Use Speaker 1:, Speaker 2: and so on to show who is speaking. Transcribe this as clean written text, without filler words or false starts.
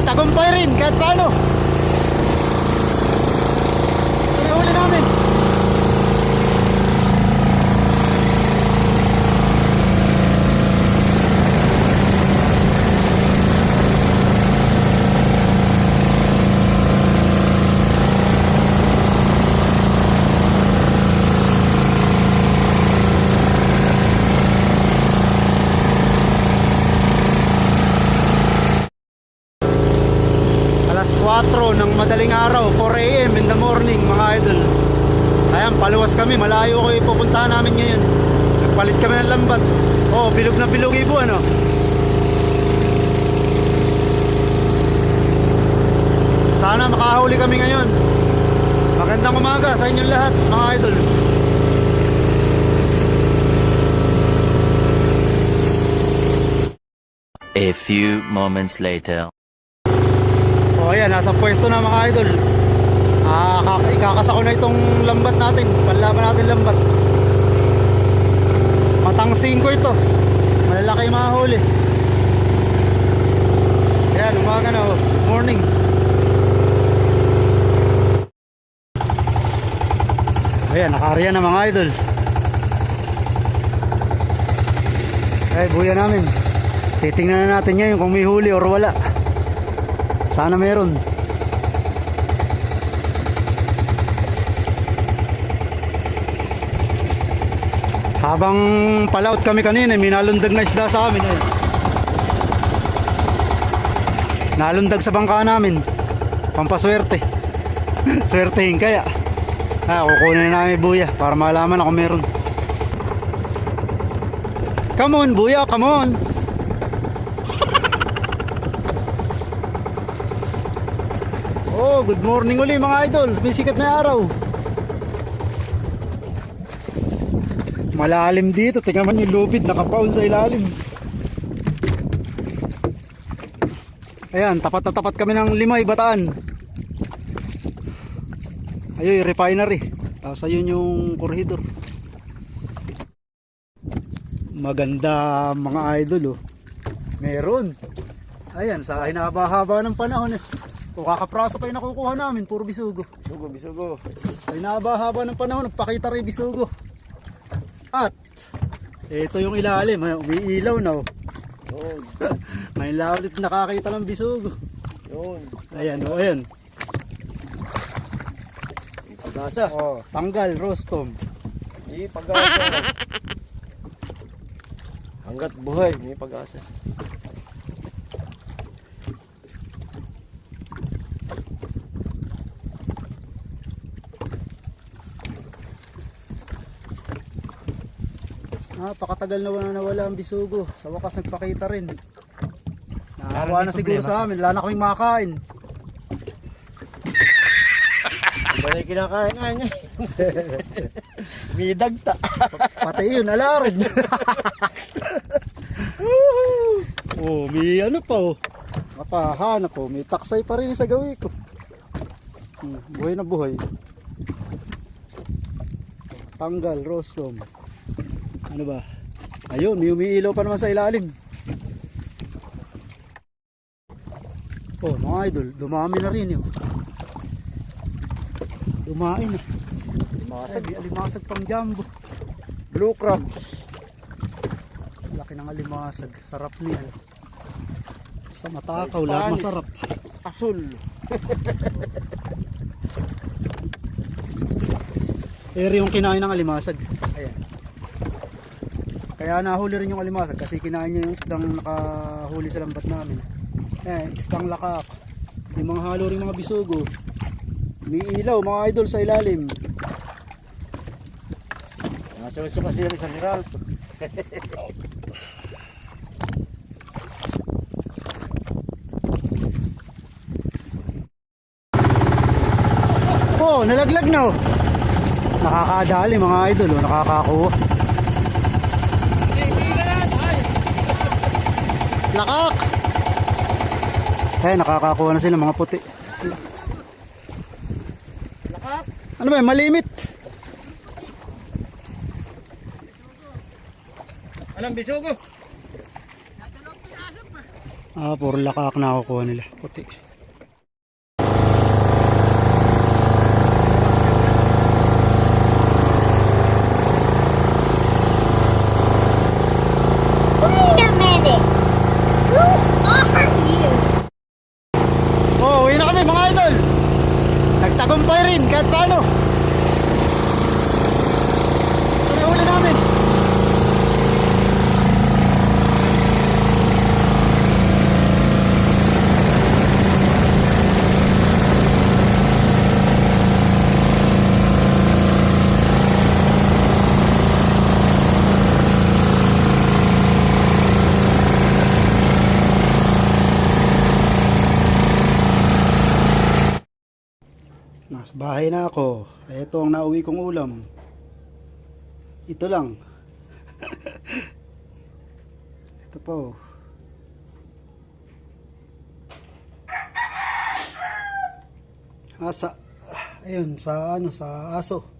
Speaker 1: tagumpay rin kahit paano. Ito na huli namin. Alas 4 ng madaling araw, 4 AM in the morning mga idol. Ayan, paluwas kami, malayo ko ipupuntahan namin ngayon. Nagpalit kami ng lambat. Oh, bilog na bilog ibo ano. Sana makahuli kami ngayon. Magandang umaga sa inyong lahat mga idol.
Speaker 2: A few moments later.
Speaker 1: O ayan, nasa pwesto na mga idol. Ikakasako na itong lambat natin. Panlaban natin lambat. Matang 5 ito. Malalaki yung mga huli. Ayan, umaga na. Good morning. Ayan, nakaariyan na mga idol. Ay, buya namin. Titingnan na natin ngayon kung may huli or wala. Sana meron. Habang palaut kami kanina, may nalundag na isda sa amin. Nalundag sa bangka namin. Pampaswerte. Swertehin kaya. Kukunin na namin buya para malaman ako meron. Come on buya, come on. Oh, good morning uli mga idol. Bisikat na araw. Malalim dito. Tingnan man yung lubid. Nakapaon sa ilalim. Ayan, tapat na tapat kami ng Limay, Bataan. Ayun, refinery. Tapos ayun yung corridor. Maganda mga idol oh. Meron. Ayan, sa hinahaba-haba ng panahon eh. O kakapraso pa yung nakukuha namin, puro bisugo.
Speaker 3: Bisugo.
Speaker 1: Ay nahaba-haba ng panahon, nagpakita rin bisugo. At ito yung ilalim, umiilaw na oh.
Speaker 3: Yun.
Speaker 1: Ngayon lang ulit nakakita ng bisugo.
Speaker 3: Yun.
Speaker 1: Ayan oh, ayan.
Speaker 3: Pag-asa.
Speaker 1: Oh, tanggal, rostom.
Speaker 3: May pag-asa. Hanggat buhay, may pag-asa.
Speaker 1: Pakatagal na nawala ang bisugo. Sa wakas nagpakita rin. Naawa na siguro sa amin. Wala na kaming makain.
Speaker 3: Iba na yung kinakain na niya. May dagta.
Speaker 1: Pati yun, ala rin. Oh, may ano pa oh. Mapahanap po. May taksay pa rin sa gawi ko. Buhay na buhay. Tanggal, rostom. Ano ba? Ayun, may umiilaw pa naman sa ilalim. Oh, mga idol, dumami na rin yun. Dumain na. Alimasag pang jumbo.
Speaker 3: Blue crabs.
Speaker 1: Laki ng alimasag. Sarap niya. Basta matakaw, lahat masarap.
Speaker 3: Asul.
Speaker 1: Eri yung kinain ng alimasag. Ayan. Kaya nahuli rin yung alimasag kasi kinain niya yung isdang nakahuli sa lambat namin. Isdang lakak. Yung mga halo rin mga bisugo. May ilaw mga idol sa ilalim.
Speaker 3: Nasuso kasi rin sa Miralto.
Speaker 1: Oh, nalaglag na oh. Nakakadali mga idol oh, nakakakuha. Lakak! Nakakakuha na sila mga puti.
Speaker 3: Lakak?
Speaker 1: Ano ba, malimit?
Speaker 3: Alam, bisugo.
Speaker 1: Puro lakak na kukuha nila. Puti.
Speaker 4: Wait a minute. Who are you?
Speaker 1: Oh, uwi na kami mga idol. Nagtagumpay rin kahit paano. Ito na huli namin. Nasa bahay na ako. Ito ang nauwi kong ulam. Ito lang. Ito po. Ayun, sa aso.